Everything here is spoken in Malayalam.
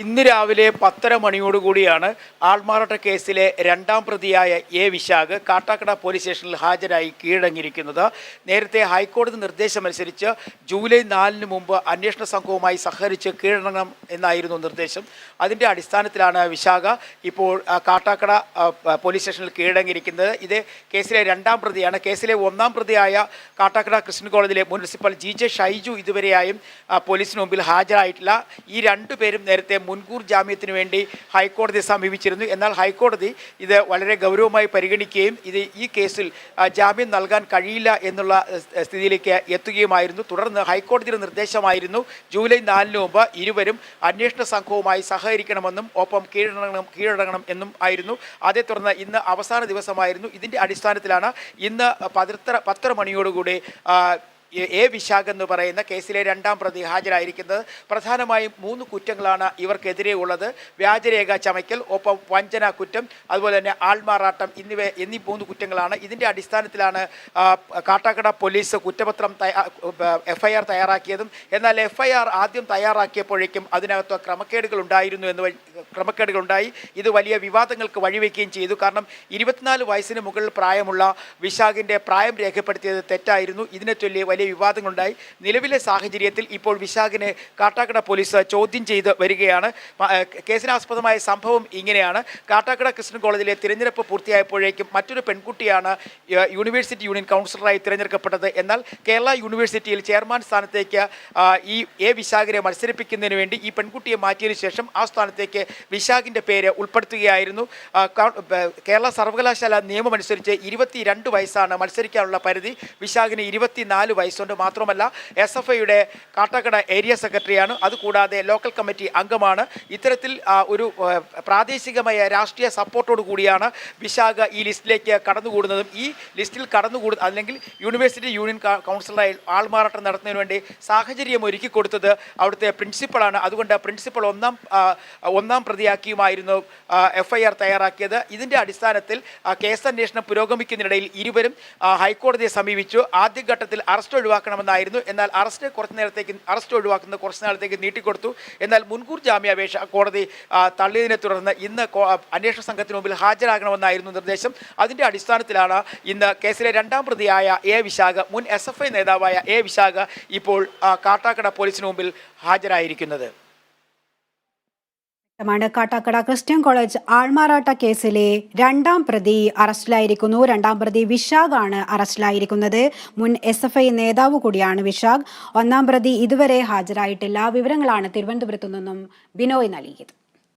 ഇന്ന് രാവിലെ 10:30 മണിയോടുകൂടിയാണ് ആൾമാറാട്ട കേസിലെ രണ്ടാം പ്രതിയായ എ വിശാഖ് കാട്ടാക്കട പോലീസ് സ്റ്റേഷനിൽ ഹാജരായി കീഴടങ്ങിയിരിക്കുന്നത്. നേരത്തെ ഹൈക്കോടതി നിർദ്ദേശമനുസരിച്ച് ജൂലൈ 4-ന് മുമ്പ് അന്വേഷണ സംഘവുമായി സഹകരിച്ച് കീഴടങ്ങണം എന്നായിരുന്നു നിർദ്ദേശം. അതിൻ്റെ അടിസ്ഥാനത്തിലാണ് വിശാഖ് ഇപ്പോൾ കാട്ടാക്കട പോലീസ് സ്റ്റേഷനിൽ കീഴടങ്ങിയിരിക്കുന്നത്. ഇത് കേസിലെ രണ്ടാം പ്രതിയാണ്. കേസിലെ ഒന്നാം പ്രതിയായ കാട്ടാക്കട ക്രിസ്ത്യൻ കോളേജിലെ മുനിസിപ്പൽ GJ ഷൈജു ഇതുവരെയായും പോലീസിന് മുമ്പിൽ ഹാജരായിട്ടില്ല. ഈ രണ്ടുപേരും നേരത്തെ മുൻകൂർ ജാമ്യത്തിന് വേണ്ടി ഹൈക്കോടതിയെ സമീപിച്ചിരുന്നു. എന്നാൽ ഹൈക്കോടതി ഇത് വളരെ ഗൗരവമായി പരിഗണിക്കുകയും ഈ കേസിൽ ജാമ്യം നൽകാൻ കഴിയില്ല എന്നുള്ള സ്ഥിതിയിലേക്ക് എത്തുകയുമായിരുന്നു. തുടർന്ന് ഹൈക്കോടതിയുടെ നിർദ്ദേശമായിരുന്നു ജൂലൈ 4-ന് മുമ്പ് ഇരുവരും അന്വേഷണ സംഘവുമായി സഹകരിക്കണമെന്നും ഒപ്പം കീഴടങ്ങണം എന്നും ആയിരുന്നു. അതേ തുടർന്ന് ഇന്ന് അവസാന ദിവസമായിരുന്നു. ഇതിൻ്റെ അടിസ്ഥാനത്തിലാണ് ഇന്ന് 10:30 മണിയോടുകൂടി എ വിശാഖ് എന്ന് പറയുന്ന കേസിലെ രണ്ടാം പ്രതി ഹാജരായിരിക്കുന്നത്. പ്രധാനമായും 3 കുറ്റങ്ങളാണ് ഇവർക്കെതിരെ ഉള്ളത്. വ്യാജരേഖ ചമയ്ക്കൽ, ഒപ്പം വഞ്ചന കുറ്റം, അതുപോലെ തന്നെ ആൾമാറാട്ടം എന്നീ 3 കുറ്റങ്ങളാണ്. ഇതിൻ്റെ അടിസ്ഥാനത്തിലാണ് കാട്ടാക്കട പോലീസ് കുറ്റപത്രം FIR തയ്യാറാക്കിയതും. എന്നാൽ FIR ആദ്യം തയ്യാറാക്കിയപ്പോഴേക്കും അതിനകത്ത് ക്രമക്കേടുകളുണ്ടായി. ഇത് വലിയ വിവാദങ്ങൾക്ക് വഴിവെക്കുകയും ചെയ്തു. കാരണം 24 വയസ്സിന് മുകളിൽ പ്രായമുള്ള വിശാഖിൻ്റെ പ്രായം രേഖപ്പെടുത്തിയത് തെറ്റായിരുന്നു. ഇതിനെ ചൊല്ലി വലിയ വിവാദങ്ങളുണ്ടായി. നിലവിലെ സാഹചര്യത്തിൽ ഇപ്പോൾ വിശാഖിനെ കാട്ടാക്കട പോലീസ് ചോദ്യം ചെയ്ത് വരികയാണ്. കേസിനാസ്പദമായ സംഭവം ഇങ്ങനെയാണ്. കാട്ടാക്കട ക്രിസ്ത്യൻ കോളേജിലെ തിരഞ്ഞെടുപ്പ് പൂർത്തിയായപ്പോഴേക്കും മറ്റൊരു പെൺകുട്ടിയാണ് യൂണിവേഴ്സിറ്റി യൂണിയൻ കൗൺസിലറായി തിരഞ്ഞെടുക്കപ്പെട്ടത്. എന്നാൽ കേരള യൂണിവേഴ്സിറ്റിയിൽ ചെയർമാൻ സ്ഥാനത്തേക്ക് ഈ എ വിശാഖിനെ മത്സരിപ്പിക്കുന്നതിന് വേണ്ടി ഈ പെൺകുട്ടിയെ മാറ്റിയതിനു ശേഷം ആ സ്ഥാനത്തേക്ക് വിശാഖിൻ്റെ പേര് ഉൾപ്പെടുത്തുകയായിരുന്നു. കേരള സർവകലാശാല നിയമമനുസരിച്ച് 22 വയസ്സാണ് മത്സരിക്കാനുള്ള പരിധി. വിശാഖിന് 24 വയസ്സുണ്ട്. മാത്രമല്ല SFIയുടെ കാട്ടാക്കട ഏരിയ സെക്രട്ടറിയാണ്. അതുകൂടാതെ ലോക്കൽ കമ്മിറ്റി അംഗമാണ്. ഇത്തരത്തിൽ ഒരു പ്രാദേശികമായ രാഷ്ട്രീയ സപ്പോർട്ടോടു കൂടിയാണ് വിശാഖ് ഈ ലിസ്റ്റിലേക്ക് കടന്നുകൂടുന്നതും. ഈ ലിസ്റ്റിൽ അല്ലെങ്കിൽ യൂണിവേഴ്സിറ്റി യൂണിയൻ കൗൺസിലറായി ആൾമാറാട്ടം നടത്തുന്നതിന് വേണ്ടി സാഹചര്യം ഒരുക്കി കൊടുത്തത് അവിടുത്തെ പ്രിൻസിപ്പളാണ്. അതുകൊണ്ട് പ്രിൻസിപ്പൾ ഒന്നാം പ്രതിയാക്കിയുമായിരുന്നു FIR തയ്യാറാക്കിയത്. ഇതിൻ്റെ അടിസ്ഥാനത്തിൽ കേസന്വേഷണം പുരോഗമിക്കുന്നതിനിടയിൽ ഇരുവരും ഹൈക്കോടതിയെ സമീപിച്ചു. ആദ്യഘട്ടത്തിൽ അറസ്റ്റ് ഒഴിവാക്കണമെന്നായിരുന്നു. എന്നാൽ അറസ്റ്റ് ഒഴിവാക്കുന്നത് കുറച്ച് നാളത്തേക്ക് നീട്ടിക്കൊടുത്തു. എന്നാൽ മുൻകൂർ ജാമ്യാപേക്ഷ കോടതി തള്ളിയതിനെ തുടർന്ന് ഇന്ന് അന്വേഷണ സംഘത്തിന് മുമ്പിൽ ഹാജരാകണമെന്നായിരുന്നു നിർദ്ദേശം. അതിൻ്റെ അടിസ്ഥാനത്തിലാണ് ഇന്ന് കേസിലെ രണ്ടാം പ്രതിയായ എ വിശാഖ്, മുൻ SFI നേതാവായ എ വിശാഖ് ഇപ്പോൾ കാട്ടാക്കട പോലീസിന് മുമ്പിൽ ഹാജരായിരിക്കുന്നത്. കാട്ടാക്കട ക്രിസ്ത്യൻ കോളേജ് ആൾമാറാട്ട കേസിലെ രണ്ടാം പ്രതി അറസ്റ്റിലായിരിക്കുന്നു. രണ്ടാം പ്രതി വിശാഖാണ് അറസ്റ്റിലായിരിക്കുന്നത്. മുൻ SFI നേതാവ് കൂടിയാണ് വിശാഖ്. ഒന്നാം പ്രതി ഇതുവരെ ഹാജരായിട്ടില്ല. വിവരങ്ങളാണ് തിരുവനന്തപുരത്തു നിന്നും ബിനോയ് നൽകിയത്.